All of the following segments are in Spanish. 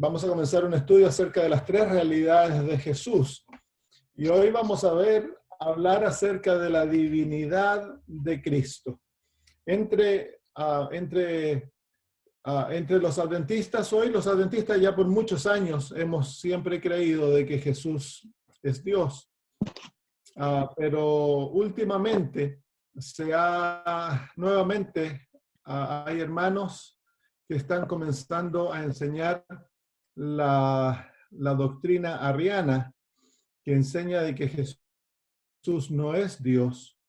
Vamos a comenzar un estudio acerca de las tres realidades de Jesús. Y hoy vamos a hablar acerca de la divinidad de Cristo. Entre los adventistas, hoy los adventistas ya por muchos años hemos siempre creído de que Jesús es Dios. Pero últimamente nuevamente hay hermanos que están comenzando a enseñar la doctrina arriana, que enseña de que Jesús no es Dios,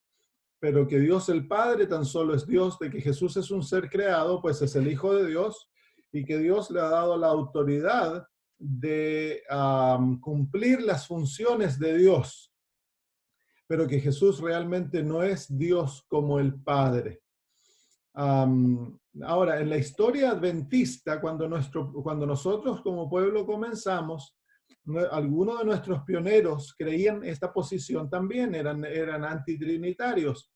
pero que Dios el Padre tan solo es Dios, de que Jesús es un ser creado, pues es el Hijo de Dios, y que Dios le ha dado la autoridad de cumplir las funciones de Dios, pero que Jesús realmente no es Dios como el Padre. Ahora, en la historia adventista, cuando nosotros como pueblo comenzamos, algunos de nuestros pioneros creían esta posición también, eran antitrinitarios.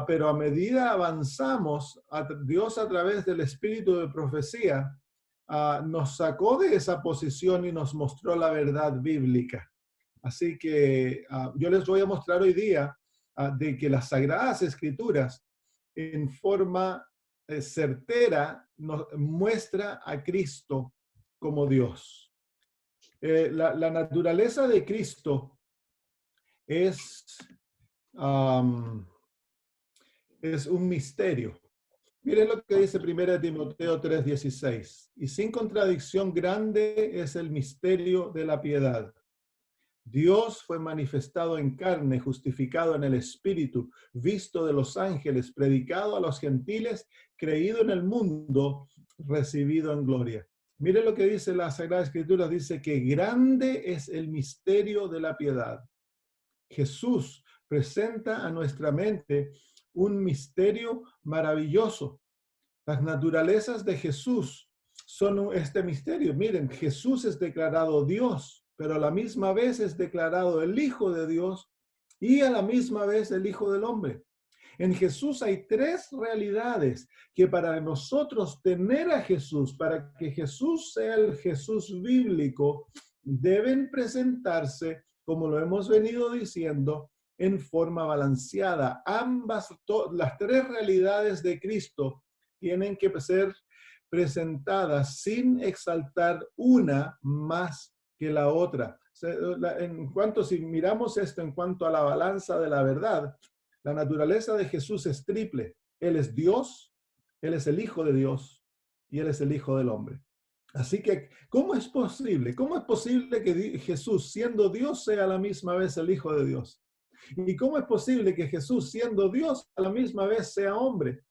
Pero a medida avanzamos, Dios a través del espíritu de profecía nos sacó de esa posición y nos mostró la verdad bíblica. Así que yo les voy a mostrar hoy día de que las Sagradas Escrituras en forma certera nos muestra a Cristo como Dios. La naturaleza de Cristo es un misterio. Miren lo que dice 1 Timoteo 3:16. Y sin contradicción grande es el misterio de la piedad. Dios fue manifestado en carne, justificado en el Espíritu, visto de los ángeles, predicado a los gentiles, creído en el mundo, recibido en gloria. Mire lo que dice la Sagrada Escritura, dice que grande es el misterio de la piedad. Jesús presenta a nuestra mente un misterio maravilloso. Las naturalezas de Jesús son este misterio. Miren, Jesús es declarado Dios, pero a la misma vez es declarado el Hijo de Dios y a la misma vez el Hijo del Hombre. En Jesús hay tres realidades que para nosotros tener a Jesús, para que Jesús sea el Jesús bíblico, deben presentarse, como lo hemos venido diciendo, en forma balanceada. Las tres realidades de Cristo tienen que ser presentadas sin exaltar una más que la otra. Si miramos esto en cuanto a la balanza de la verdad, la naturaleza de Jesús es triple. Él es Dios, Él es el Hijo de Dios y Él es el Hijo del Hombre. Así que, ¿cómo es posible? ¿Cómo es posible que Jesús, siendo Dios, sea a la misma vez el Hijo de Dios? ¿Y cómo es posible que Jesús, siendo Dios, a la misma vez sea hombre?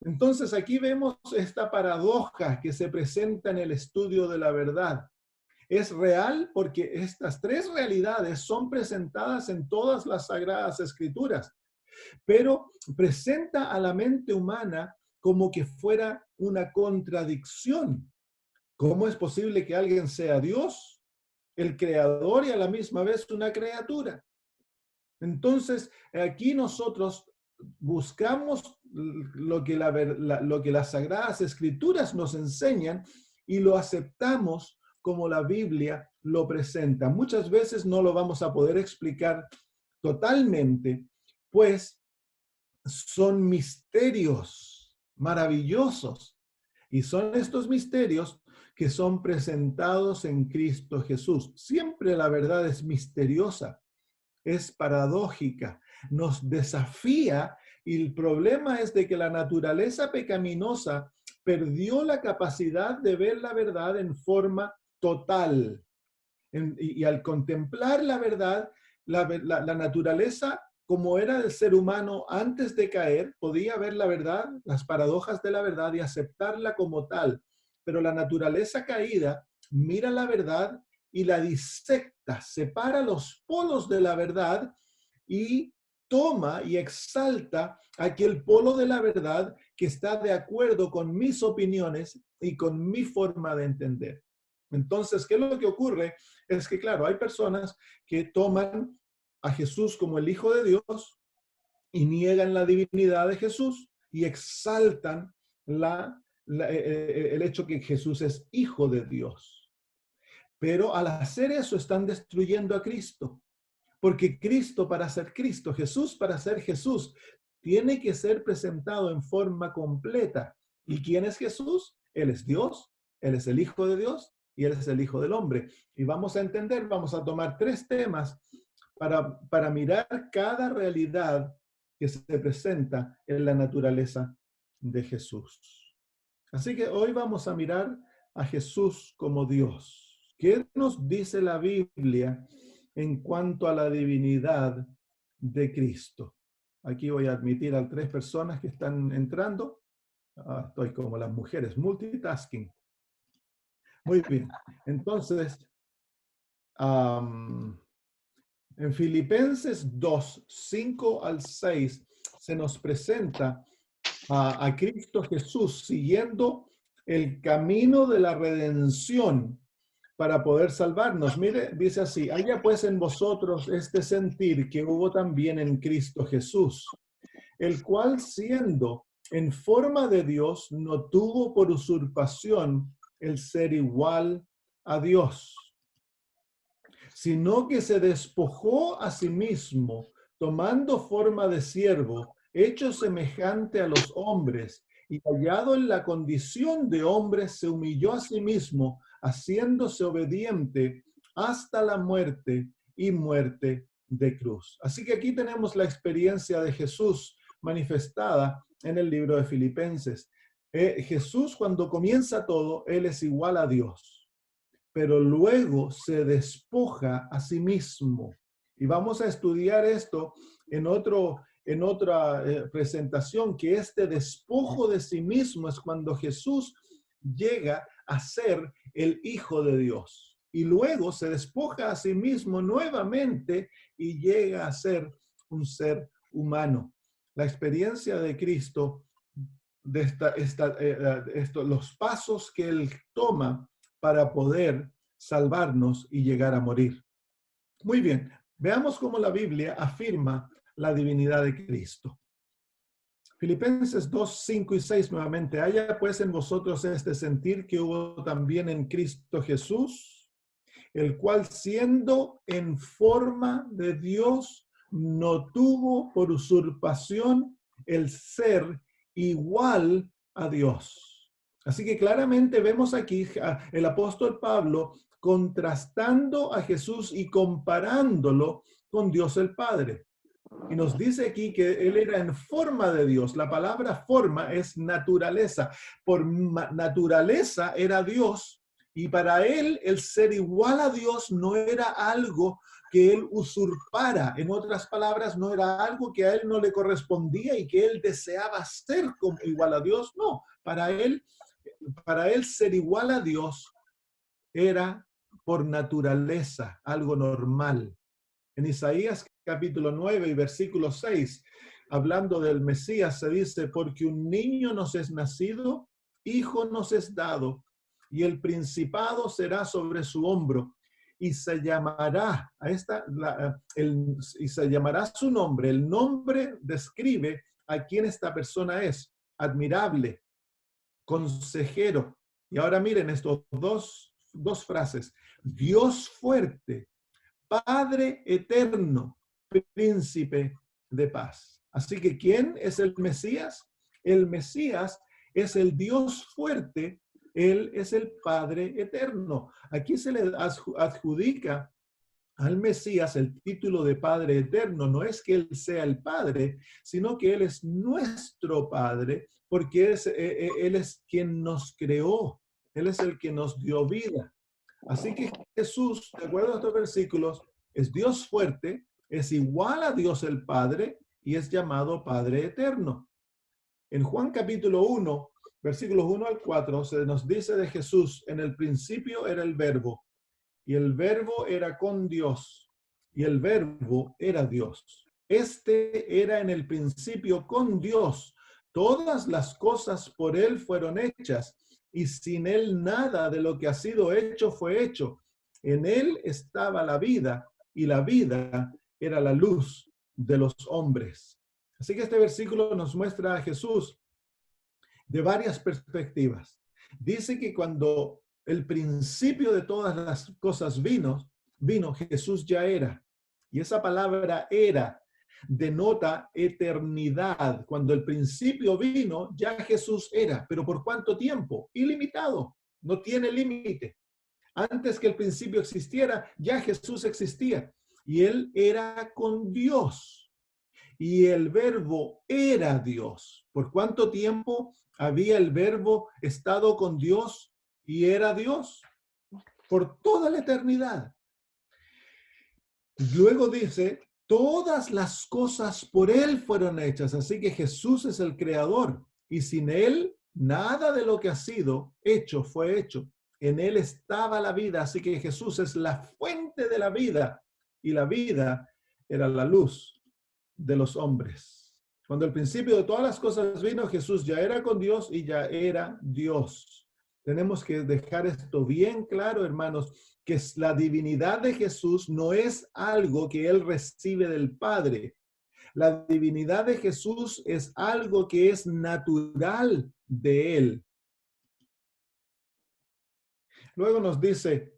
Entonces aquí vemos esta paradoja que se presenta en el estudio de la verdad. Es real porque estas tres realidades son presentadas en todas las Sagradas Escrituras, pero presenta a la mente humana como que fuera una contradicción. ¿Cómo es posible que alguien sea Dios, el creador y a la misma vez una criatura? Entonces, aquí nosotros buscamos lo que las Sagradas Escrituras nos enseñan y lo aceptamos como la Biblia lo presenta. Muchas veces no lo vamos a poder explicar totalmente, pues son misterios maravillosos. Y son estos misterios que son presentados en Cristo Jesús. Siempre la verdad es misteriosa, es paradójica, nos desafía, y el problema es de que la naturaleza pecaminosa perdió la capacidad de ver la verdad en forma total. Y al contemplar la verdad, la naturaleza, como era del ser humano antes de caer, podía ver la verdad, las paradojas de la verdad y aceptarla como tal. Pero la naturaleza caída mira la verdad y la disecta, separa los polos de la verdad y toma y exalta aquel polo de la verdad que está de acuerdo con mis opiniones y con mi forma de entender. Entonces, ¿qué es lo que ocurre? Es que, claro, hay personas que toman a Jesús como el Hijo de Dios y niegan la divinidad de Jesús y exaltan la el hecho que Jesús es hijo de Dios. Pero al hacer eso están destruyendo a Cristo. Porque Cristo para ser Cristo, Jesús para ser Jesús, tiene que ser presentado en forma completa. ¿Y quién es Jesús? Él es Dios, Él es el Hijo de Dios y Él es el Hijo del Hombre. Y vamos a entender, vamos a tomar 3 temas para mirar cada realidad que se presenta en la naturaleza de Jesús. Así que hoy vamos a mirar a Jesús como Dios. ¿Qué nos dice la Biblia en cuanto a la divinidad de Cristo? Aquí voy a admitir a 3 personas que están entrando. Estoy como las mujeres, multitasking. Muy bien. Entonces, en Filipenses 2, 5 al 6, se nos presenta a Cristo Jesús siguiendo el camino de la redención para poder salvarnos. Mire, dice así: haya pues en vosotros este sentir que hubo también en Cristo Jesús, el cual siendo en forma de Dios, no tuvo por usurpación el ser igual a Dios, sino que se despojó a sí mismo, tomando forma de siervo, hecho semejante a los hombres, y hallado en la condición de hombre, se humilló a sí mismo, haciéndose obediente hasta la muerte y muerte de cruz. Así que aquí tenemos la experiencia de Jesús manifestada en el libro de Filipenses. Jesús, cuando comienza todo, Él es igual a Dios, pero luego se despoja a sí mismo. Y vamos a estudiar esto en otra presentación, que este despojo de sí mismo es cuando Jesús llega a ser el Hijo de Dios. Y luego se despoja a sí mismo nuevamente y llega a ser un ser humano. La experiencia de Cristo, los pasos que Él toma para poder salvarnos y llegar a morir. Muy bien, veamos cómo la Biblia afirma la divinidad de Cristo. Filipenses 2, 5 y 6 nuevamente. Haya pues en vosotros este sentir que hubo también en Cristo Jesús, el cual siendo en forma de Dios, no tuvo por usurpación el ser igual a Dios. Así que claramente vemos aquí el apóstol Pablo contrastando a Jesús y comparándolo con Dios el Padre. Y nos dice aquí que él era en forma de Dios. La palabra forma es naturaleza. Por naturaleza era Dios, y para él el ser igual a Dios no era algo que él usurpara. En otras palabras, no era algo que a él no le correspondía y que él deseaba ser como igual a Dios. No, para él ser igual a Dios era por naturaleza algo normal. En Isaías capítulo 9 y versículo 6, hablando del Mesías, se dice: porque un niño nos es nacido, hijo nos es dado, y el principado será sobre su hombro, y se llamará, y se llamará su nombre. El nombre describe a quién esta persona es: admirable, consejero. Y ahora miren estos dos frases: Dios fuerte, Padre eterno, príncipe de paz. Así que, ¿quién es el Mesías? El Mesías es el Dios fuerte, Él es el Padre eterno. Aquí se le adjudica al Mesías el título de Padre eterno. No es que Él sea el Padre, sino que Él es nuestro Padre, porque Él es quien nos creó, Él es el que nos dio vida. Así que Jesús, de acuerdo a estos versículos, es Dios fuerte, es igual a Dios el Padre y es llamado Padre eterno. En Juan capítulo 1, versículos 1 al 4, se nos dice de Jesús: en el principio era el verbo, y el verbo era con Dios, y el verbo era Dios. Este era en el principio con Dios. Todas las cosas por él fueron hechas, y sin él nada de lo que ha sido hecho fue hecho. En él estaba la vida, y la vida era la luz de los hombres. Así que este versículo nos muestra a Jesús de varias perspectivas. Dice que cuando el principio de todas las cosas vino, Jesús ya era. Y esa palabra era denota eternidad. Cuando el principio vino, ya Jesús era. ¿Pero por cuánto tiempo? Ilimitado. No tiene límite. Antes que el principio existiera, ya Jesús existía. Y él era con Dios. Y el verbo era Dios. ¿Por cuánto tiempo había el verbo estado con Dios y era Dios? Por toda la eternidad. Luego dice, todas las cosas por él fueron hechas. Así que Jesús es el creador. Y sin él, nada de lo que ha sido hecho fue hecho. En él estaba la vida. Así que Jesús es la fuente de la vida. Y la vida era la luz de los hombres. Cuando el principio de todas las cosas vino, Jesús ya era con Dios y ya era Dios. Tenemos que dejar esto bien claro, hermanos, que la divinidad de Jesús no es algo que él recibe del Padre. La divinidad de Jesús es algo que es natural de él. Luego nos dice,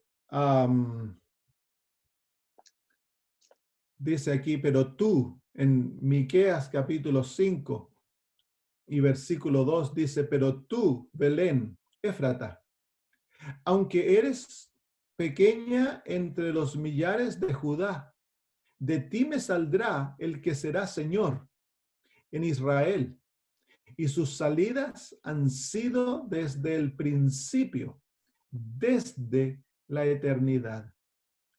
dice aquí, pero tú, en Miqueas capítulo 5 y versículo 2 dice, pero tú, Belén, Éfrata, aunque eres pequeña entre los millares de Judá, de ti me saldrá el que será Señor en Israel, y sus salidas han sido desde el principio, desde la eternidad.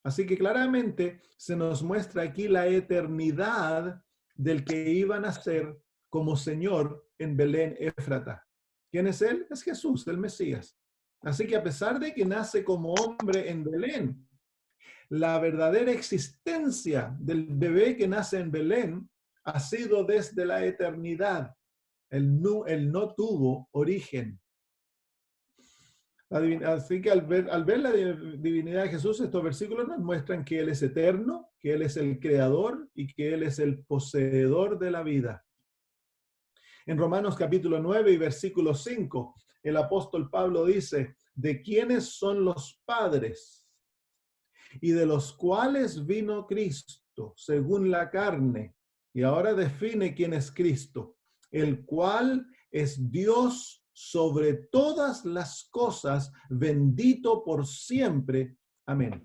Así que claramente se nos muestra aquí la eternidad del que iban a ser como Señor en Belén Éfrata. ¿Quién es él? Es Jesús, el Mesías. Así que a pesar de que nace como hombre en Belén, la verdadera existencia del bebé que nace en Belén ha sido desde la eternidad. Él no tuvo origen. Así que al ver la divinidad de Jesús, estos versículos nos muestran que Él es eterno, que Él es el creador y que Él es el poseedor de la vida. En Romanos capítulo 9 y versículo 5, el apóstol Pablo dice, ¿de quiénes son los padres? Y de los cuales vino Cristo, según la carne. Y ahora define quién es Cristo, el cual es Dios sobre todas las cosas, bendito por siempre. Amén.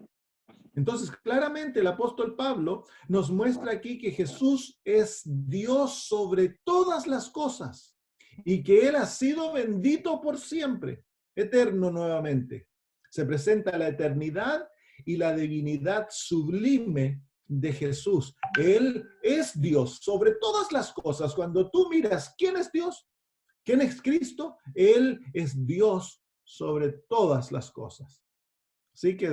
Entonces, claramente el apóstol Pablo nos muestra aquí que Jesús es Dios sobre todas las cosas y que Él ha sido bendito por siempre, eterno nuevamente. Se presenta la eternidad y la divinidad sublime de Jesús. Él es Dios sobre todas las cosas. Cuando tú miras quién es Dios, quién es Cristo, Él es Dios sobre todas las cosas. Así que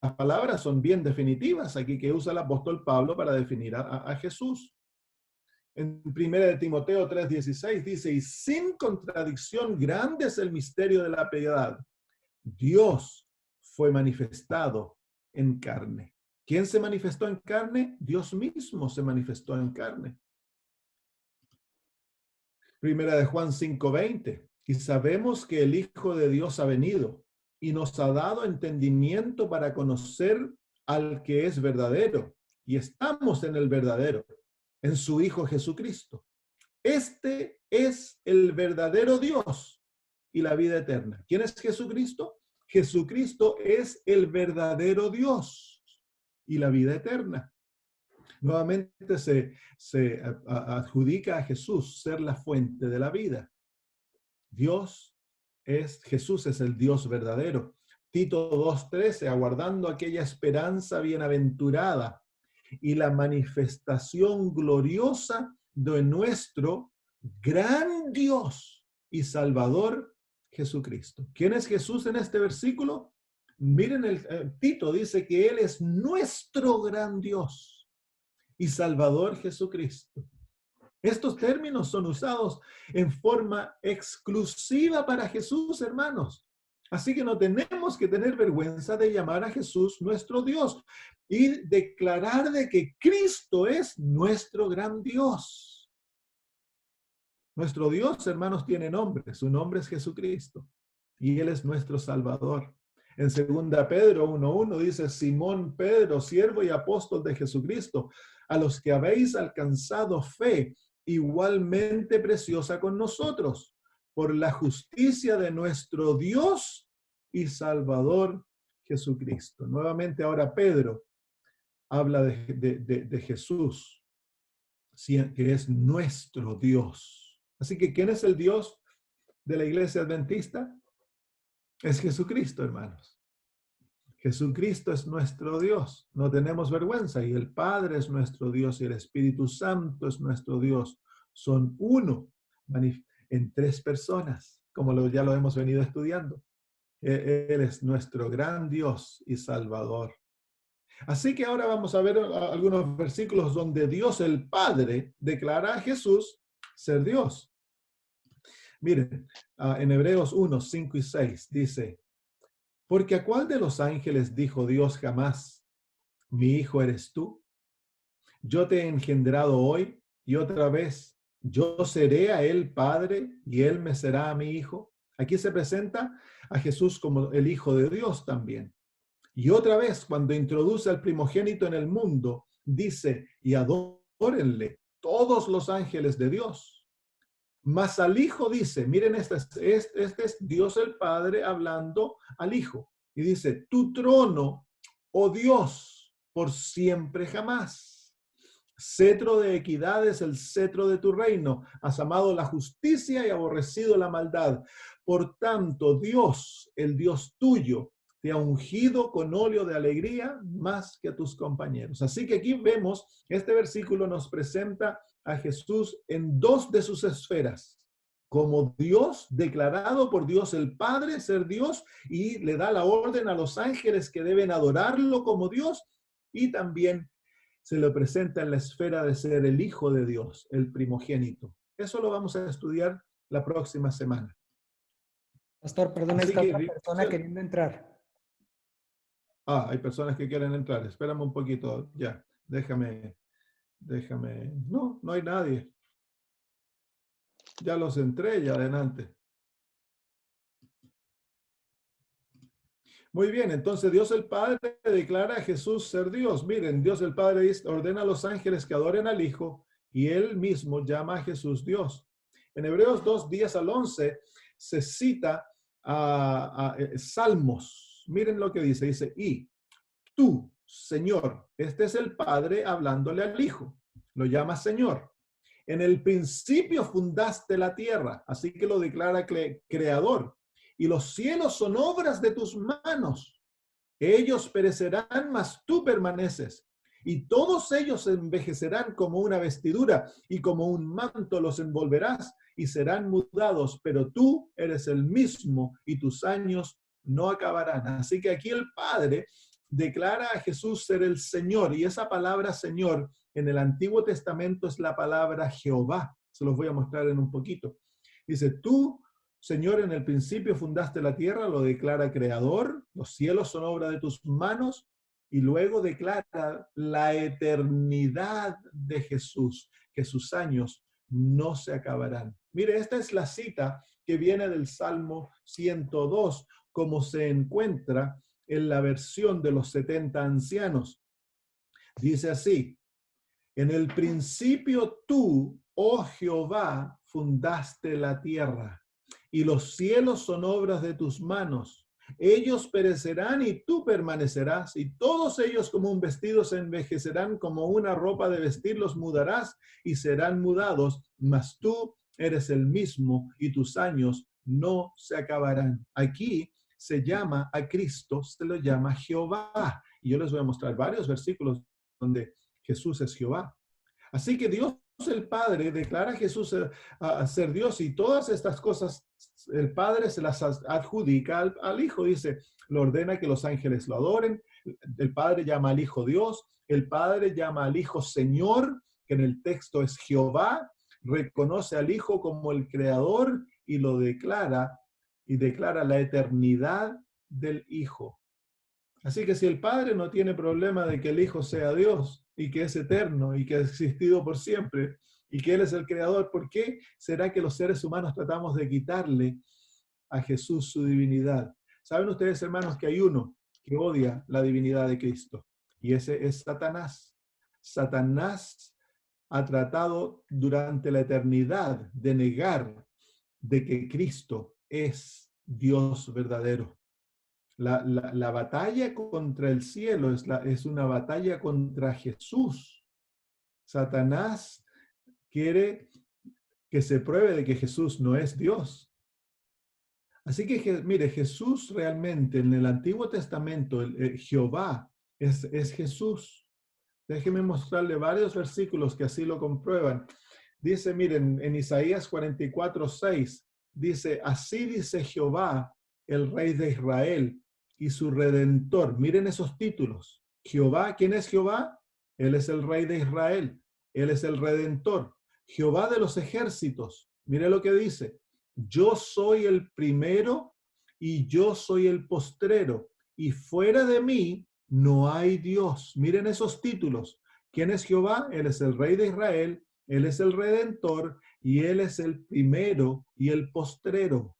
las palabras son bien definitivas aquí que usa el apóstol Pablo para definir a Jesús. En 1 Timoteo 3:16 dice, y sin contradicción grande es el misterio de la piedad. Dios fue manifestado en carne. ¿Quién se manifestó en carne? Dios mismo se manifestó en carne. 1 Juan 5:20, y sabemos que el Hijo de Dios ha venido y nos ha dado entendimiento para conocer al que es verdadero, y estamos en el verdadero, en su Hijo Jesucristo. Este es el verdadero Dios y la vida eterna. ¿Quién es Jesucristo? Jesucristo es el verdadero Dios y la vida eterna. Nuevamente se adjudica a Jesús ser la fuente de la vida. Jesús es el Dios verdadero. Tito 2:13, aguardando aquella esperanza bienaventurada y la manifestación gloriosa de nuestro gran Dios y Salvador Jesucristo. ¿Quién es Jesús en este versículo? Miren, Tito dice que Él es nuestro gran Dios y Salvador Jesucristo. Estos términos son usados en forma exclusiva para Jesús, hermanos. Así que no tenemos que tener vergüenza de llamar a Jesús nuestro Dios y declarar de que Cristo es nuestro gran Dios. Nuestro Dios, hermanos, tiene nombre. Su nombre es Jesucristo. Y Él es nuestro Salvador. En 2 Pedro 1:1 dice, Simón Pedro, siervo y apóstol de Jesucristo, a los que habéis alcanzado fe igualmente preciosa con nosotros, por la justicia de nuestro Dios y Salvador Jesucristo. Nuevamente ahora Pedro habla de Jesús, que es nuestro Dios. Así que, ¿quién es el Dios de la iglesia adventista? Es Jesucristo, hermanos. Jesucristo es nuestro Dios. No tenemos vergüenza. Y el Padre es nuestro Dios y el Espíritu Santo es nuestro Dios. Son uno en tres personas, como ya lo hemos venido estudiando. Él es nuestro gran Dios y Salvador. Así que ahora vamos a ver algunos versículos donde Dios el Padre declara a Jesús ser Dios. Miren, en Hebreos 1:5 y 6 dice, porque ¿a cuál de los ángeles dijo Dios jamás, mi hijo eres tú? Yo te he engendrado hoy y otra vez, yo seré a él padre y él me será a mi hijo. Aquí se presenta a Jesús como el Hijo de Dios también. Y otra vez, cuando introduce al primogénito en el mundo, dice, y adórenle todos los ángeles de Dios. Mas al Hijo dice, miren, este es Dios el Padre hablando al Hijo. Y dice, tu trono, oh Dios, por siempre jamás. Cetro de equidad es el cetro de tu reino. Has amado la justicia y aborrecido la maldad. Por tanto, Dios, el Dios tuyo, te ha ungido con óleo de alegría más que a tus compañeros. Así que aquí vemos, este versículo nos presenta a Jesús en dos de sus esferas, como Dios, declarado por Dios el Padre ser Dios, y le da la orden a los ángeles que deben adorarlo como Dios, y también se lo presenta en la esfera de ser el Hijo de Dios, el primogénito. Eso lo vamos a estudiar la próxima semana. Pastor, perdona, Así está otra que, persona queriendo entrar. hay personas que quieren entrar. Espérame un poquito, ya. Déjame. No, no hay nadie. Ya los entré, ya adelante. Muy bien, entonces Dios el Padre declara a Jesús ser Dios. Miren, Dios el Padre ordena a los ángeles que adoren al Hijo y Él mismo llama a Jesús Dios. En Hebreos 2:10 al 11 se cita a Salmos. Miren lo que dice. Dice, y tú, Señor, este es el Padre hablándole al Hijo. Lo llama Señor. En el principio fundaste la tierra, así que lo declara creador. Y los cielos son obras de tus manos. Ellos perecerán, mas tú permaneces. Y todos ellos envejecerán como una vestidura, y como un manto los envolverás, y serán mudados, pero tú eres el mismo, y tus años no acabarán. Así que aquí el Padre declara a Jesús ser el Señor, y esa palabra Señor en el Antiguo Testamento es la palabra Jehová. Se los voy a mostrar en un poquito. Dice, tú, Señor, en el principio fundaste la tierra, lo declara creador, los cielos son obra de tus manos, y luego declara la eternidad de Jesús, que sus años no se acabarán. Mire, esta es la cita que viene del Salmo 102, como se encuentra en la versión de los 70 ancianos. Dice así, en el principio tú, oh Jehová, fundaste la tierra, y los cielos son obras de tus manos. Ellos perecerán y tú permanecerás, y todos ellos como un vestido se envejecerán, como una ropa de vestir los mudarás y serán mudados, mas tú eres el mismo y tus años no se acabarán. Aquí se llama a Cristo, se lo llama Jehová. Y yo les voy a mostrar varios versículos donde Jesús es Jehová. Así que Dios el Padre declara a Jesús a ser Dios, y todas estas cosas el Padre se las adjudica al Hijo. Dice, lo ordena que los ángeles lo adoren. El Padre llama al Hijo Dios. El Padre llama al Hijo Señor, que en el texto es Jehová. Reconoce al Hijo como el Creador y lo declara, y declara la eternidad del Hijo. Así que si el Padre no tiene problema de que el Hijo sea Dios y que es eterno y que ha existido por siempre, y que Él es el creador, ¿por qué será que los seres humanos tratamos de quitarle a Jesús su divinidad? ¿Saben ustedes, hermanos, que hay uno que odia la divinidad de Cristo? Y ese es Satanás. Satanás ha tratado durante la eternidad de negar de que Cristo es Dios verdadero. La batalla contra el cielo es una batalla contra Jesús. Satanás quiere que se pruebe de que Jesús no es Dios. Así que, mire, Jesús realmente en el Antiguo Testamento, Jehová es Jesús. Déjeme mostrarle varios versículos que así lo comprueban. Dice, miren, en Isaías 44:6, dice, así dice Jehová, el Rey de Israel y su Redentor. Miren esos títulos. Jehová, ¿quién es Jehová? Él es el Rey de Israel. Él es el Redentor. Jehová de los ejércitos. Mire lo que dice. Yo soy el primero y yo soy el postrero. Y fuera de mí no hay Dios. Miren esos títulos. ¿Quién es Jehová? Él es el Rey de Israel. Él es el Redentor y Él es el primero y el postrero.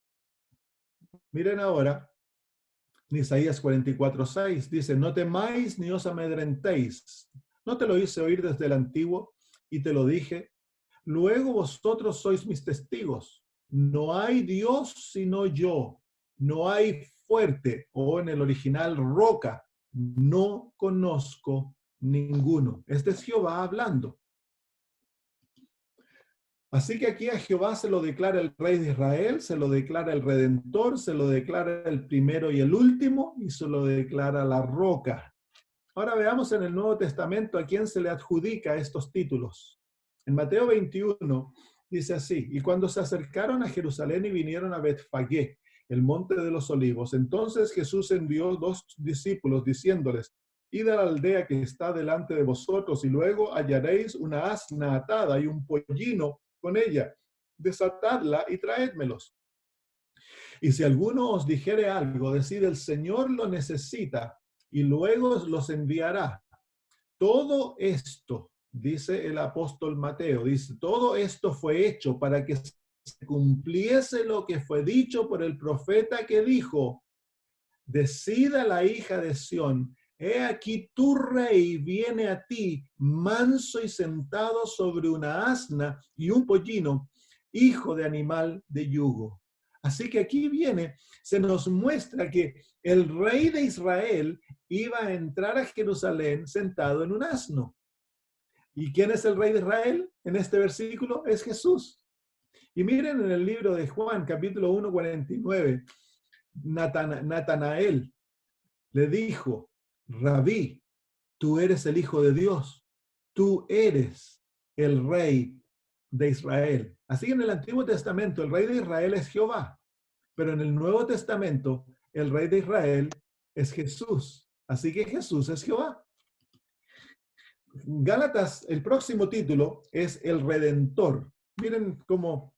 Miren ahora, en Isaías 44:6 dice, no temáis ni os amedrentéis. No te lo hice oír desde el antiguo y te lo dije. Luego vosotros sois mis testigos. No hay Dios sino yo. No hay fuerte, o en el original roca. No conozco ninguno. Este es Jehová hablando. Así que aquí a Jehová se lo declara el Rey de Israel, se lo declara el Redentor, se lo declara el primero y el último, y se lo declara la roca. Ahora veamos en el Nuevo Testamento a quién se le adjudica estos títulos. En Mateo 21 dice así, y cuando se acercaron a Jerusalén y vinieron a Betfagé, el monte de los olivos, entonces Jesús envió 2 discípulos diciéndoles, id a la aldea que está delante de vosotros y luego hallaréis una asna atada y un pollino con ella, desatadla y traédmelos. Y si alguno os dijere algo, decid el Señor lo necesita y luego los enviará. Todo esto, dice el apóstol Mateo, dice, todo esto fue hecho para que se cumpliese lo que fue dicho por el profeta que dijo, decida la hija de Sión, he aquí tu rey viene a ti, manso y sentado sobre una asna y un pollino, hijo de animal de yugo. Así que aquí viene, se nos muestra que el rey de Israel iba a entrar a Jerusalén sentado en un asno. ¿Y quién es el rey de Israel? En este versículo es Jesús. Y miren en el libro de Juan, capítulo 1, 49, Natanael le dijo, Rabí, tú eres el Hijo de Dios, tú eres el Rey de Israel. Así que en el Antiguo Testamento el Rey de Israel es Jehová, pero en el Nuevo Testamento el Rey de Israel es Jesús. Así que Jesús es Jehová. Gálatas, el próximo título es el Redentor. Miren cómo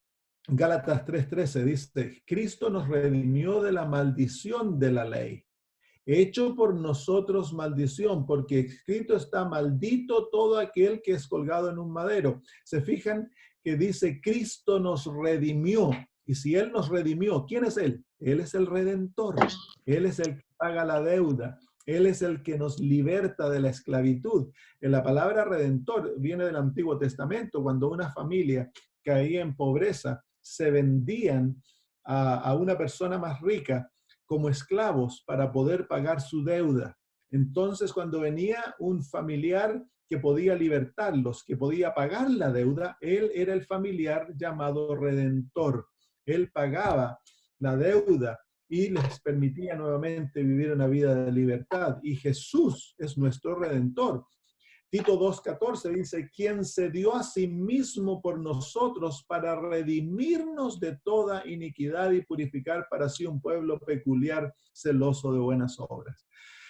Gálatas 3:13 dice, Cristo nos redimió de la maldición de la ley, hecho por nosotros maldición, porque escrito está, maldito todo aquel que es colgado en un madero. Se fijan que dice, Cristo nos redimió. Y si Él nos redimió, ¿quién es Él? Él es el Redentor. Él es el que paga la deuda. Él es el que nos liberta de la esclavitud. En la palabra redentor viene del Antiguo Testamento, cuando una familia caía en pobreza, se vendían a una persona más rica como esclavos para poder pagar su deuda. Entonces, cuando venía un familiar que podía libertarlos, que podía pagar la deuda, él era el familiar llamado redentor. Él pagaba la deuda y les permitía nuevamente vivir una vida de libertad. Y Jesús es nuestro redentor. Tito 2:14 dice, quien se dio a sí mismo por nosotros para redimirnos de toda iniquidad y purificar para sí un pueblo peculiar, celoso de buenas obras.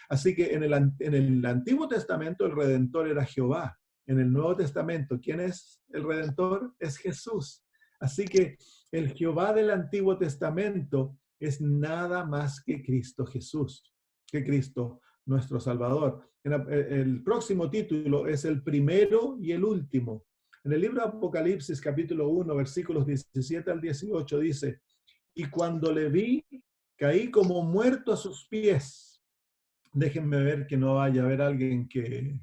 Así que en el Antiguo Testamento el Redentor era Jehová. En el Nuevo Testamento, ¿quién es el Redentor? Es Jesús. Así que el Jehová del Antiguo Testamento es nada más que Cristo Jesús, que Cristo nuestro Salvador. El próximo título es el primero y el último. En el libro de Apocalipsis, capítulo 1, versículos 17 al 18, dice, y cuando le vi, caí como muerto a sus pies. Déjenme ver que no vaya a haber alguien que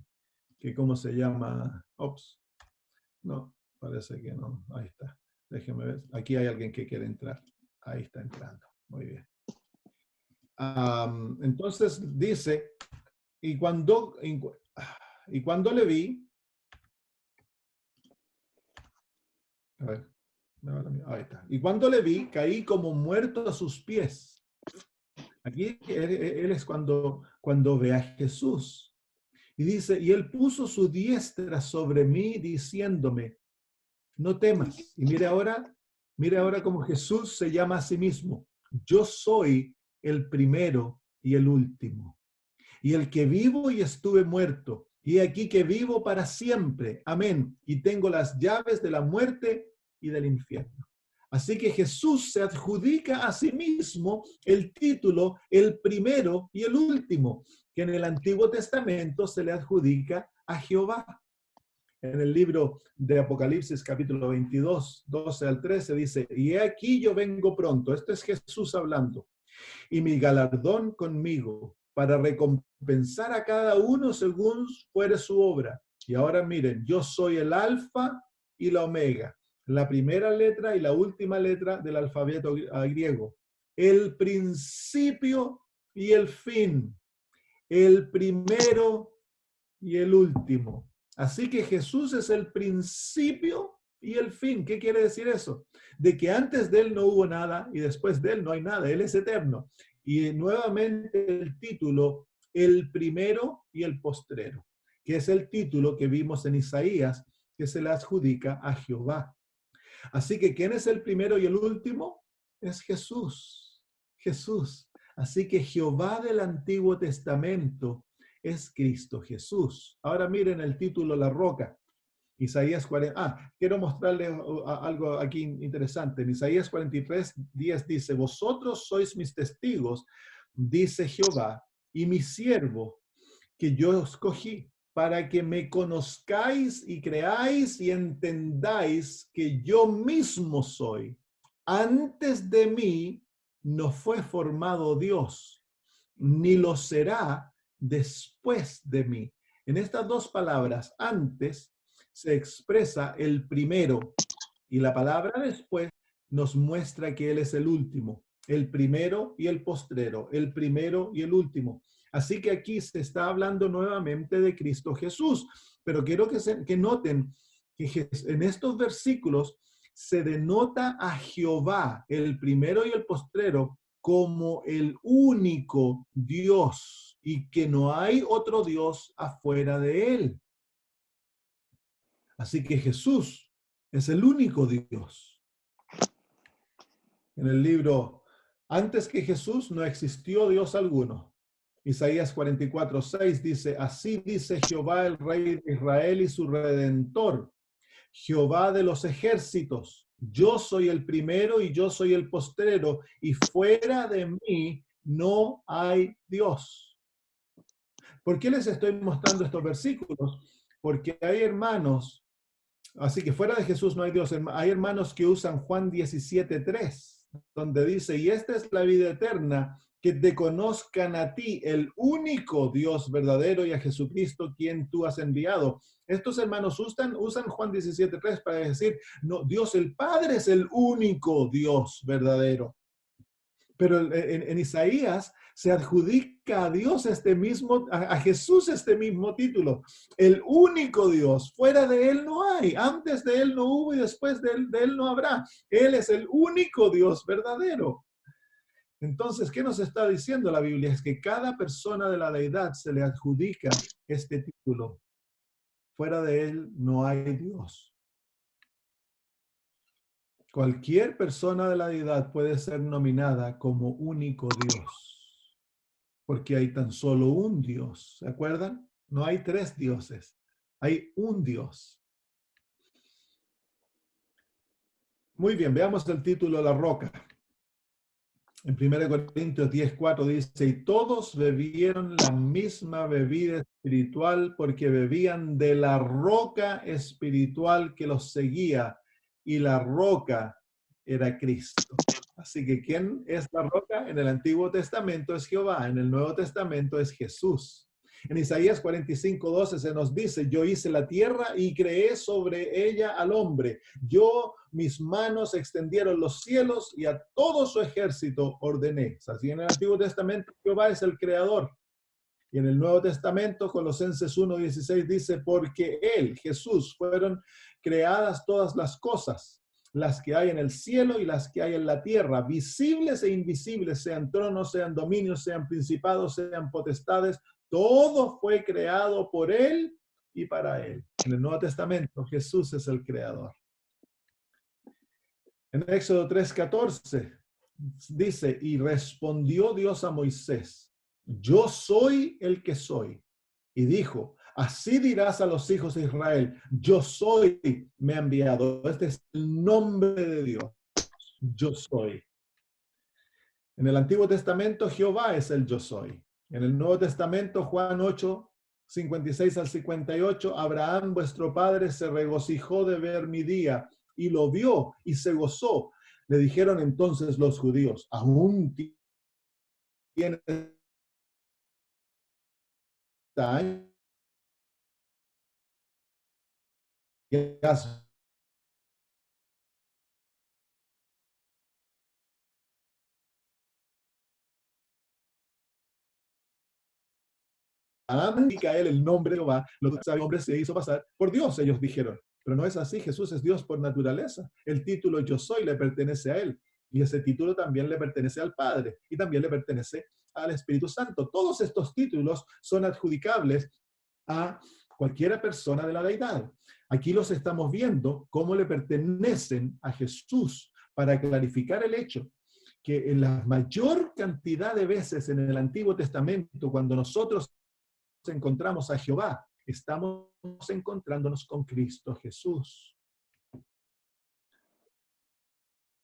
¿cómo se llama? Ops, no, parece que no. Ahí está. Déjenme ver. Aquí hay alguien que quiere entrar. Ahí está entrando. Muy bien. Entonces dice, y cuando le vi, a ver, ahí está. Y cuando le vi, caí como muerto a sus pies. Aquí él es cuando ve a Jesús. Y dice, y él puso su diestra sobre mí diciéndome, no temas. Y mire ahora cómo Jesús se llama a sí mismo. Yo soy el primero y el último. Y el que vivo y estuve muerto. Y aquí que vivo para siempre. Amén. Y tengo las llaves de la muerte y del infierno. Así que Jesús se adjudica a sí mismo el título, el primero y el último, que en el Antiguo Testamento se le adjudica a Jehová. En el libro de Apocalipsis, capítulo 22, 12 al 13, dice, y he aquí yo vengo pronto. Esto es Jesús hablando. Y mi galardón conmigo, para recompensar a cada uno según fuere su obra. Y ahora miren, yo soy el alfa y la omega, la primera letra y la última letra del alfabeto griego. El principio y el fin. El primero y el último. Así que Jesús es el principio y el fin. ¿Qué quiere decir eso? De que antes de él no hubo nada y después de él no hay nada. Él es eterno. Y nuevamente el título, el primero y el postrero, que es el título que vimos en Isaías, que se le adjudica a Jehová. Así que ¿quién es el primero y el último? Es Jesús. Jesús. Así que Jehová del Antiguo Testamento es Cristo Jesús. Ahora miren el título, La Roca. Isaías 40. Quiero mostrarles algo aquí interesante. En Isaías 43, 10 dice, vosotros sois mis testigos, dice Jehová, y mi siervo, que yo escogí, para que me conozcáis y creáis y entendáis que yo mismo soy. Antes de mí no fue formado Dios, ni lo será después de mí. En estas dos palabras, antes, se expresa el primero y la palabra después nos muestra que Él es el último, el primero y el postrero, el primero y el último. Así que aquí se está hablando nuevamente de Cristo Jesús, pero quiero que noten que en estos versículos se denota a Jehová, el primero y el postrero, como el único Dios y que no hay otro Dios afuera de él. Así que Jesús es el único Dios. En el libro, antes que Jesús no existió Dios alguno. Isaías 44:6 dice, así dice Jehová el Rey de Israel y su Redentor, Jehová de los ejércitos, yo soy el primero y yo soy el postrero, y fuera de mí no hay Dios. ¿Por qué les estoy mostrando estos versículos? Porque hay hermanos, así que fuera de Jesús no hay Dios, hay hermanos que usan Juan 17:3, donde dice, y esta es la vida eterna, que te conozcan a ti, el único Dios verdadero, y a Jesucristo, quien tú has enviado. Estos hermanos usan Juan 17:3 para decir, no, Dios el Padre es el único Dios verdadero. Pero en Isaías se adjudica a Dios a Jesús este mismo título. El único Dios, fuera de él no hay, antes de él no hubo y después de él no habrá. Él es el único Dios verdadero. Entonces, ¿qué nos está diciendo la Biblia? Es que cada persona de la deidad se le adjudica este título. Fuera de él no hay Dios. Cualquier persona de la deidad puede ser nominada como único Dios, porque hay tan solo un Dios. ¿Se acuerdan? No hay tres dioses, hay un Dios. Muy bien, veamos el título, La Roca. En 1 Corintios 10:4 dice, y todos bebieron la misma bebida espiritual porque bebían de la roca espiritual que los seguía, y la roca era Cristo. Así que, ¿quién es la roca? En el Antiguo Testamento es Jehová, en el Nuevo Testamento es Jesús. En Isaías 45:12 se nos dice, yo hice la tierra y creé sobre ella al hombre. Mis manos extendieron los cielos y a todo su ejército ordené. Así en el Antiguo Testamento Jehová es el creador. Y en el Nuevo Testamento, Colosenses 1:16 dice, porque Él, Jesús, fueron creadas todas las cosas, las que hay en el cielo y las que hay en la tierra, visibles e invisibles, sean tronos, sean dominios, sean principados, sean potestades, todo fue creado por Él y para Él. En el Nuevo Testamento, Jesús es el creador. En Éxodo 3:14 dice, y respondió Dios a Moisés, yo soy el que soy. Y dijo, así dirás a los hijos de Israel, yo soy, me ha enviado. Este es el nombre de Dios, yo soy. En el Antiguo Testamento, Jehová es el yo soy. En el Nuevo Testamento, Juan 8:56 al 58, Abraham, vuestro padre, se regocijó de ver mi día y lo vio y se gozó. Le dijeron entonces los judíos, aún tienes años, Micael, el nombre de Jehová, los hombres se hizo pasar por Dios, ellos dijeron. Pero no es así, Jesús es Dios por naturaleza. El título yo soy le pertenece a Él. Y ese título también le pertenece al Padre y también le pertenece al Espíritu Santo. Todos estos títulos son adjudicables a cualquiera persona de la deidad. Aquí los estamos viendo cómo le pertenecen a Jesús para clarificar el hecho que en la mayor cantidad de veces en el Antiguo Testamento, cuando nosotros encontramos a Jehová, estamos encontrándonos con Cristo Jesús.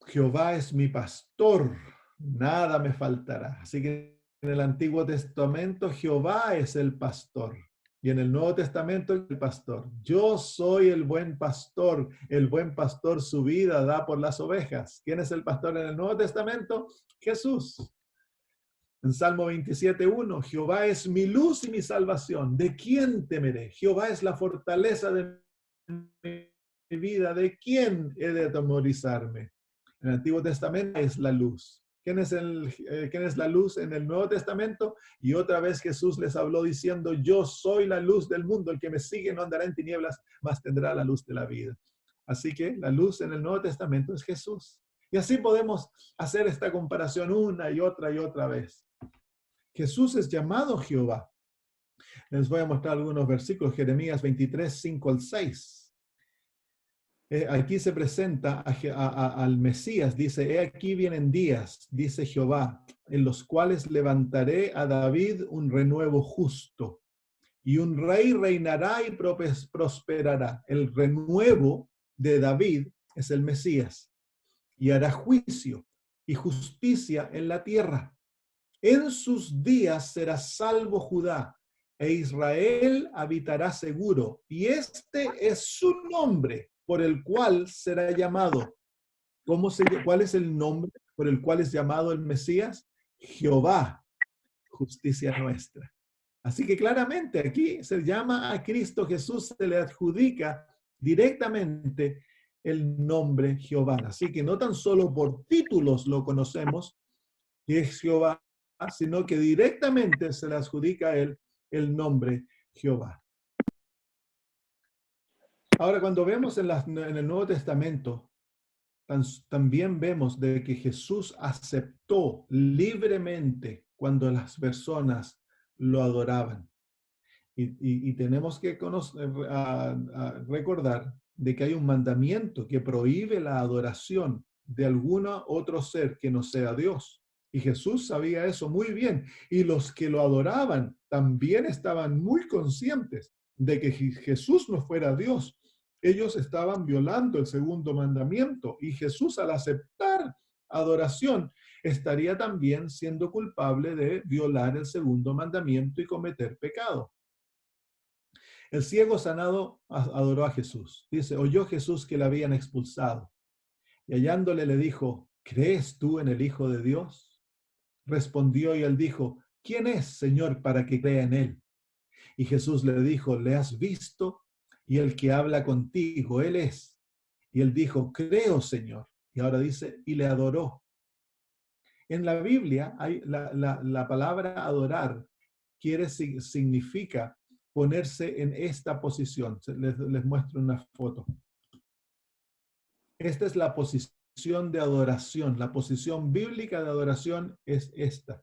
Jehová es mi pastor, nada me faltará. Así que en el Antiguo Testamento Jehová es el pastor y en el Nuevo Testamento el pastor. Yo soy el buen pastor su vida da por las ovejas. ¿Quién es el pastor en el Nuevo Testamento? Jesús. En Salmo 27:1, Jehová es mi luz y mi salvación. ¿De quién temeré? Jehová es la fortaleza de mi vida. ¿De quién he de atemorizarme? En el Antiguo Testamento es la luz. ¿Quién es la luz en el Nuevo Testamento? Y otra vez Jesús les habló diciendo, yo soy la luz del mundo. El que me sigue no andará en tinieblas, mas tendrá la luz de la vida. Así que la luz en el Nuevo Testamento es Jesús. Y así podemos hacer esta comparación una y otra vez. Jesús es llamado Jehová. Les voy a mostrar algunos versículos, Jeremías 23:5 al 6. Aquí se presenta al Mesías, dice, he aquí vienen días, dice Jehová, en los cuales levantaré a David un renuevo justo, y un rey reinará y prosperará. El renuevo de David es el Mesías, y hará juicio y justicia en la tierra. En sus días será salvo Judá, e Israel habitará seguro, y este es su nombre por el cual será llamado. ¿Cuál es el nombre por el cual es llamado el Mesías? Jehová, justicia nuestra. Así que claramente aquí se llama a Cristo Jesús, se le adjudica directamente el nombre Jehová. Así que no tan solo por títulos lo conocemos, que es Jehová, sino que directamente se le adjudica a él el nombre Jehová. Ahora, cuando vemos en el Nuevo Testamento, también vemos de que Jesús aceptó libremente cuando las personas lo adoraban. Y tenemos que recordar de que hay un mandamiento que prohíbe la adoración de algún otro ser que no sea Dios. Y Jesús sabía eso muy bien. Y los que lo adoraban también estaban muy conscientes de que Jesús no fuera Dios. Ellos estaban violando el segundo mandamiento. Y Jesús, al aceptar adoración, estaría también siendo culpable de violar el segundo mandamiento y cometer pecado. El ciego sanado adoró a Jesús. Dice, oyó Jesús que le habían expulsado. Y hallándole le dijo, ¿crees tú en el Hijo de Dios? Respondió y él dijo, ¿quién es, Señor, para que crea en él? Y Jesús le dijo, ¿le has visto? Y el que habla contigo, él es. Y él dijo, creo, Señor. Y ahora dice, y le adoró. En la Biblia hay la palabra adorar significa ponerse en esta posición. Les muestro una foto. Esta es la posición de adoración. La posición bíblica de adoración es esta.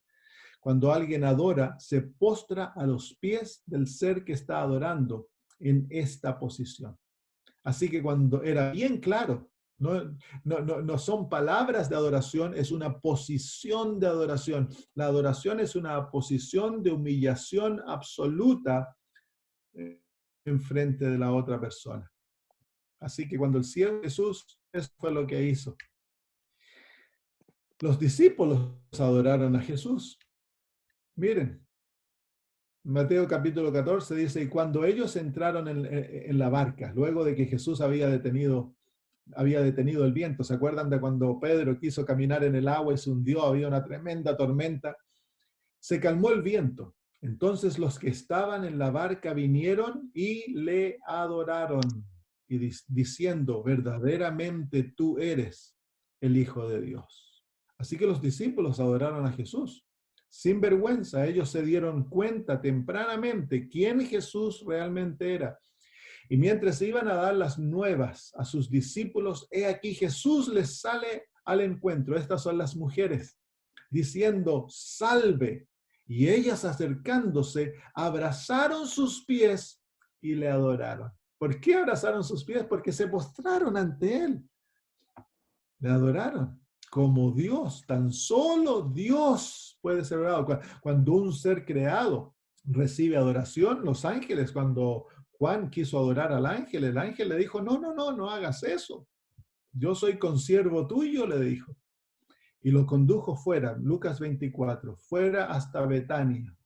Cuando alguien adora, se postra a los pies del ser que está adorando en esta posición. Así que cuando era bien claro, no son palabras de adoración, es una posición de adoración. La adoración es una posición de humillación absoluta en frente de la otra persona. Así que cuando el ciego Jesús, eso fue lo que hizo. Los discípulos adoraron a Jesús. Miren, Mateo capítulo 14 dice, y cuando ellos entraron en la barca, luego de que Jesús había detenido el viento, ¿se acuerdan de cuando Pedro quiso caminar en el agua y se hundió? Había una tremenda tormenta. Se calmó el viento. Entonces los que estaban en la barca vinieron y le adoraron, y diciendo, verdaderamente tú eres el Hijo de Dios. Así que los discípulos adoraron a Jesús. Sin vergüenza, ellos se dieron cuenta tempranamente quién Jesús realmente era. Y mientras iban a dar las nuevas a sus discípulos, he aquí Jesús les sale al encuentro. Estas son las mujeres, diciendo, salve. Y ellas acercándose, abrazaron sus pies y le adoraron. ¿Por qué abrazaron sus pies? Porque se postraron ante él. Le adoraron como Dios. Tan solo Dios puede ser adorado. Cuando un ser creado recibe adoración, los ángeles, cuando Juan quiso adorar al ángel, el ángel le dijo, no hagas eso. Yo soy consiervo tuyo, le dijo. Y lo condujo fuera, Lucas 24, fuera hasta Betania.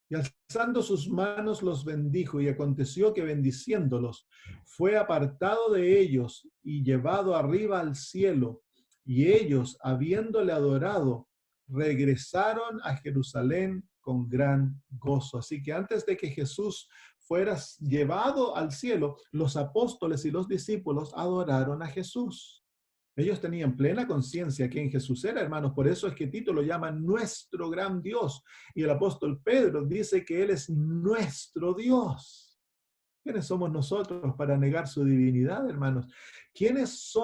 Y alzando sus manos los bendijo, y aconteció que bendiciéndolos, fue apartado de ellos y llevado arriba al cielo. Y ellos, habiéndole adorado, regresaron a Jerusalén con gran gozo. Así que antes de que Jesús fuera llevado al cielo, los apóstoles y los discípulos adoraron a Jesús. Ellos tenían plena conciencia quién Jesús era, hermanos. Por eso es que Tito lo llama nuestro gran Dios. Y el apóstol Pedro dice que Él es nuestro Dios. ¿Quiénes somos nosotros para negar su divinidad, hermanos? ¿Quién es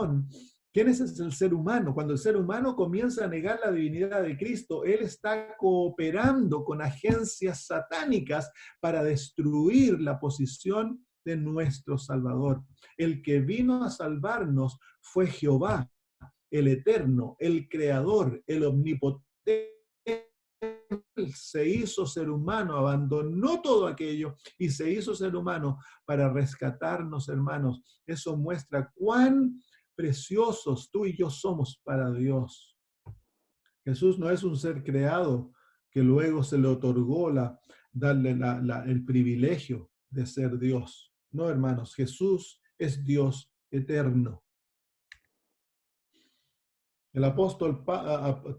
el ser humano? Cuando el ser humano comienza a negar la divinidad de Cristo, él está cooperando con agencias satánicas para destruir la posición de nuestro Salvador. El que vino a salvarnos fue Jehová, el eterno, el creador, el omnipotente. Se hizo ser humano, abandonó todo aquello y se hizo ser humano para rescatarnos, hermanos. Eso muestra cuán preciosos tú y yo somos para Dios. Jesús no es un ser creado que luego se le otorgó darle el privilegio de ser Dios. No, hermanos, Jesús es Dios eterno. El apóstol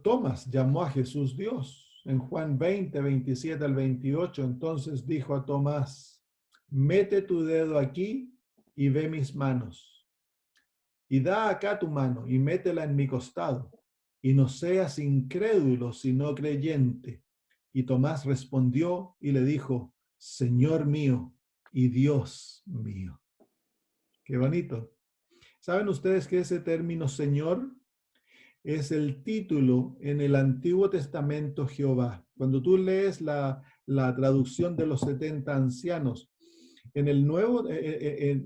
Tomás llamó a Jesús Dios. En Juan 20, 27 al 28, entonces dijo a Tomás, mete tu dedo aquí y ve mis manos. Y da acá tu mano y métela en mi costado. Y no seas incrédulo, sino creyente. Y Tomás respondió y le dijo, Señor mío y Dios mío. Qué bonito. ¿Saben ustedes que ese término Señor es el título en el Antiguo Testamento Jehová? Cuando tú lees la traducción de los 70 ancianos, en el Nuevo,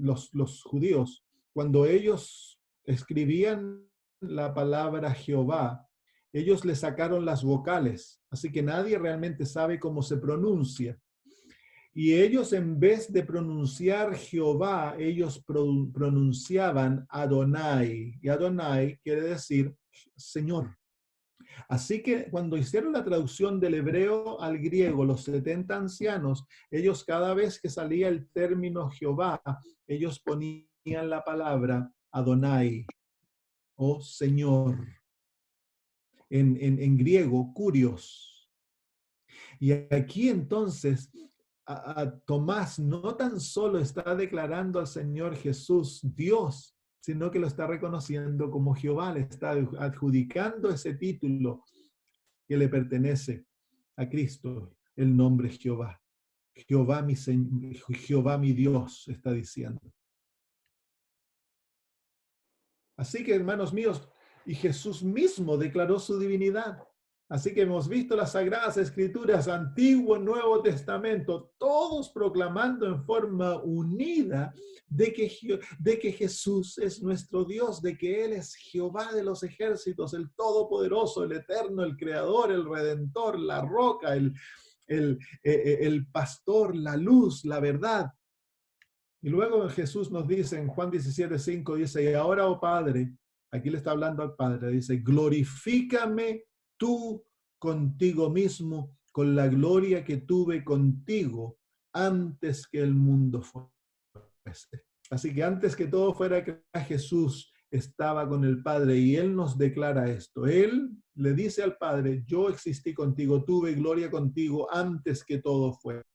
los judíos, cuando ellos escribían la palabra Jehová, ellos le sacaron las vocales, así que nadie realmente sabe cómo se pronuncia. Y ellos, en vez de pronunciar Jehová, ellos pronunciaban Adonai. Y Adonai quiere decir Señor. Así que cuando hicieron la traducción del hebreo al griego, los 70 ancianos, ellos cada vez que salía el término Jehová, ellos ponían la palabra Adonai o Señor. En griego, kurios. Y aquí entonces Tomás no tan solo está declarando al Señor Jesús Dios, sino que lo está reconociendo como Jehová, le está adjudicando ese título que le pertenece a Cristo, el nombre Jehová. Jehová Jehová mi Dios, está diciendo. Así que, hermanos míos, y Jesús mismo declaró su divinidad. Así que hemos visto las Sagradas Escrituras, Antiguo, Nuevo Testamento, todos proclamando en forma unida de que Jesús es nuestro Dios, de que Él es Jehová de los ejércitos, el Todopoderoso, el Eterno, el Creador, el Redentor, la roca, el pastor, la luz, la verdad. Y luego Jesús nos dice en Juan 17:5, dice, y ahora, oh Padre, aquí le está hablando al Padre, dice, glorifícame tú contigo mismo con la gloria que tuve contigo antes que el mundo fuese. Así que antes que todo fuera que Jesús estaba con el Padre y Él nos declara esto. Él le dice al Padre, yo existí contigo, tuve gloria contigo antes que todo fuera.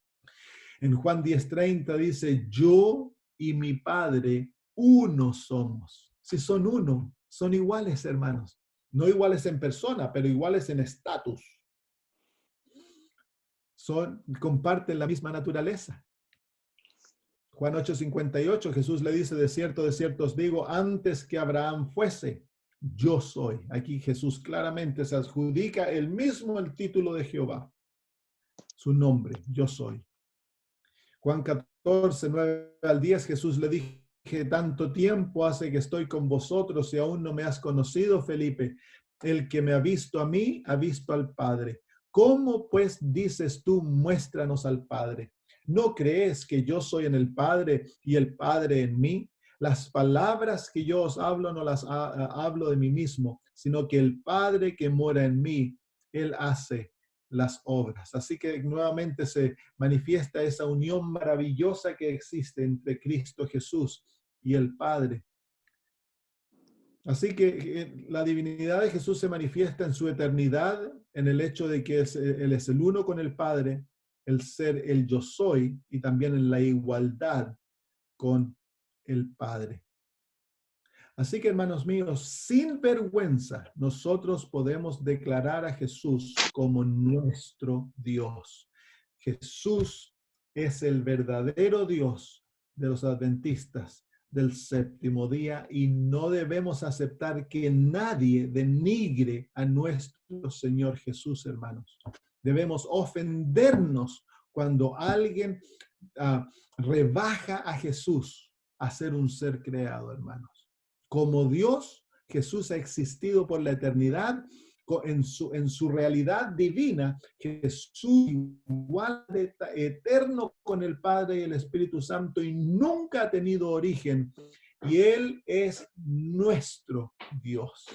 En Juan 10:30 dice, yo y mi Padre uno somos. Si son uno, son iguales, hermanos. No iguales en persona, pero iguales en estatus. Comparten la misma naturaleza. Juan 8:58, Jesús le dice, de cierto os digo, antes que Abraham fuese, yo soy. Aquí Jesús claramente se adjudica el mismo el título de Jehová. Su nombre, yo soy. Juan 14:9-10, Jesús le dije, tanto tiempo hace que estoy con vosotros y aún no me has conocido, Felipe. El que me ha visto a mí, ha visto al Padre. ¿Cómo pues dices tú, muéstranos al Padre? ¿No crees que yo soy en el Padre y el Padre en mí? Las palabras que yo os hablo no las hablo de mí mismo, sino que el Padre que mora en mí, Él hace las obras. Así que nuevamente se manifiesta esa unión maravillosa que existe entre Cristo Jesús y el Padre. Así que la divinidad de Jesús se manifiesta en su eternidad, en el hecho de que Él es el uno con el Padre, el ser el yo soy, y también en la igualdad con el Padre. Así que, hermanos míos, sin vergüenza, nosotros podemos declarar a Jesús como nuestro Dios. Jesús es el verdadero Dios de los adventistas del séptimo día y no debemos aceptar que nadie denigre a nuestro Señor Jesús, hermanos. Debemos ofendernos cuando alguien rebaja a Jesús a ser un ser creado, hermanos. Como Dios, Jesús ha existido por la eternidad en su realidad divina. Jesús igual de eterno con el Padre y el Espíritu Santo y nunca ha tenido origen. Y Él es nuestro Dios.